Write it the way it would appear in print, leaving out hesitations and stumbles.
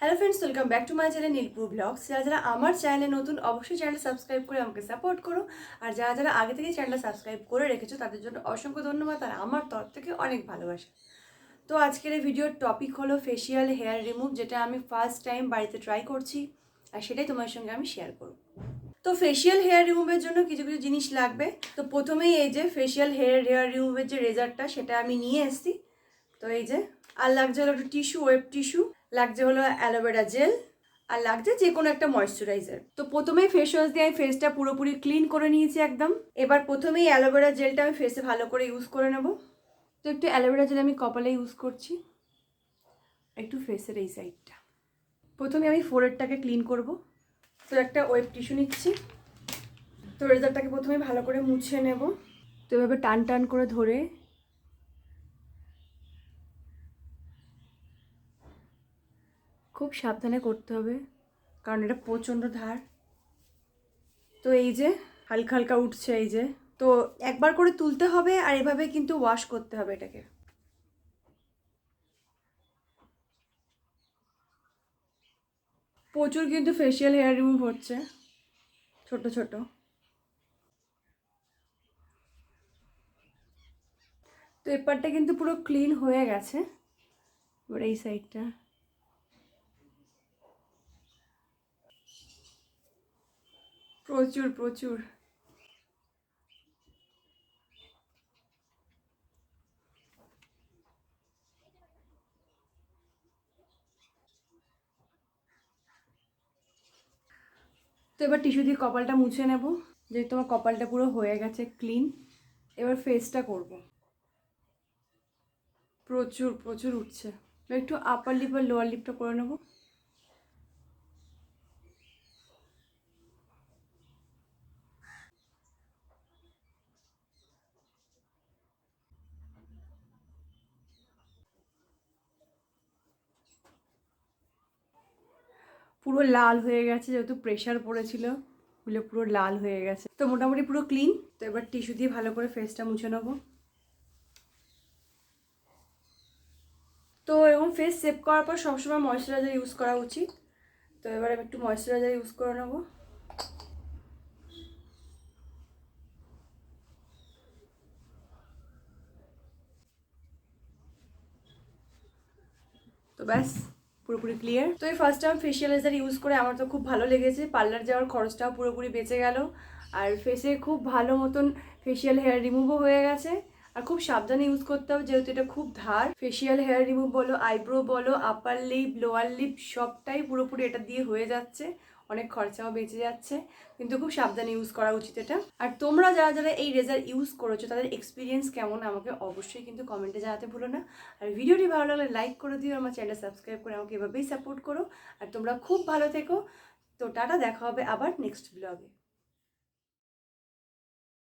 Hello friends, welcome back to my channel Nilpur blogs. যারা আমার চ্যানেলে নতুন অবশ্যই চ্যানেলটা সাবস্ক্রাইব করে আমাকে সাপোর্ট করো। আর যারা আগে থেকে চ্যানেলটা সাবস্ক্রাইব করে রেখেছো তাদের জন্য অসংখ্য ধন্যবাদ আর আমার তরফ থেকে অনেক ভালোবাসা। তো আজকের এই ভিডিওর টপিক হলো ফেসিয়াল হেয়ার রিমুভ, যেটা আমি ফার্স্ট টাইম বাড়িতে ট্রাই করছি আর সেটাই তোমার সঙ্গে আমি শেয়ার করব। তো ফেসিয়াল হেয়ার রিমুভের জন্য কিছু কিছু জিনিস লাগবে। তো প্রথমেই এই যে ফেসিয়াল হেয়ার রিমুভের যে রেজারটা সেটা আমি নিয়ে এসেছি। তো এই যে, আর লাগছে হলো একটু টিস্যু, ওয়েব টিস্যু, লাগছে হলো অ্যালোভেরা জেল, আর লাগছে যে কোনো একটা ময়শ্চারাইজার। তো প্রথমেই ফেস ওয়াশ দিয়ে আমি ফেসটা পুরোপুরি ক্লিন করে নিয়েছি একদম। এবার প্রথমেই অ্যালোভেরা জেলটা আমি ফেসে ভালো করে ইউজ করে নেব। তো একটু অ্যালোভেরা জেল আমি কপালে ইউজ করছি, একটু ফেসের এই সাইডটা। প্রথমে আমি ফোreheadটাকে ক্লিন করব। তো একটা ওয়েব টিস্যু নিচ্ছি। তো রেজারটাকে প্রথমে ভালো করে মুছে নেব। তো এভাবে টান টান করে ধরে খুব সাবধানে করতে হবে, কারণ এটা প্রচণ্ড ধার। তো এই যে হালকা হালকা উঠছে, এই যে, তো একবার করে তুলতে হবে আর এভাবে কিন্তু ওয়াশ করতে হবে এটাকে। প্রচুর কিন্তু ফেসিয়াল হেয়ার রিমুভ হচ্ছে, ছোট ছোট। তো এপারটা কিন্তু পুরো ক্লিন হয়ে গেছে। এবার এই সাইডটা প্রচুর প্রচুর। তো এবার টিস্যু দিয়ে কপালটা মুছে নেব, যেহেতু তোমার কপালটা পুরো হয়ে গেছে ক্লিন। এবার ফেসটা করব। প্রচুর প্রচুর উঠছে। একটু আপার লিপ আর লোয়ার লিপটা করে নেব। পুরো লাল হয়ে গেছে, যেহেতু প্রেশার পড়েছিল বলে পুরো লাল হয়ে গেছে। তো মোটামুটি পুরো ক্লিন। তো এবার টিস্যু দিয়ে ভালো করে ফেসটা মুছে নেবো। তো এরকম ফেস সেভ করার পর সবসময় ময়শ্চারাইজার ইউজ করা উচিত। তো এবার আমি একটু ময়শ্চারাইজার ইউজ করে নেবো। তো ব্যাস, পুরোপুরি ক্লিয়ার। তো এই ফার্স্ট টাইম ফেসিয়ালাইজার ইউজ করে আমার তো খুব ভালো লেগেছে। পার্লার যাওয়ার খরচটাও পুরোপুরি বেঁচে গেল, আর ফেসে খুব ভালো মতন ফেসিয়াল হেয়ার রিমুভও হয়ে গেছে। আর খুব সাবধানে ইউজ করতে হবে, যেহেতু এটা খুব ধার। ফেসিয়াল হেয়ার রিমুভ বলো, আইব্রো বলো, আপার লিপ, লোয়ার লিপ, সবটাই পুরোপুরি এটা দিয়ে হয়ে যাচ্ছে। অনেক খরচাও বেঁচে যাচ্ছে, কিন্তু খুব সাবধানে ইউজ করা উচিত এটা। আর তোমরা যারা এই রেজার ইউজ করেছো তাদের এক্সপিরিয়েন্স কেমন আমাকে অবশ্যই কিন্তু কমেন্টে জানাতে ভুলো না। আর ভিডিওটি ভালো লাগলে লাইক করে দিও, আমার চ্যানেল সাবস্ক্রাইব করে আমাকে এভাবেই সাপোর্ট করো। আর তোমরা খুব ভালো থেকো। তো টাটা, দেখা হবে আবার নেক্সট ব্লগে।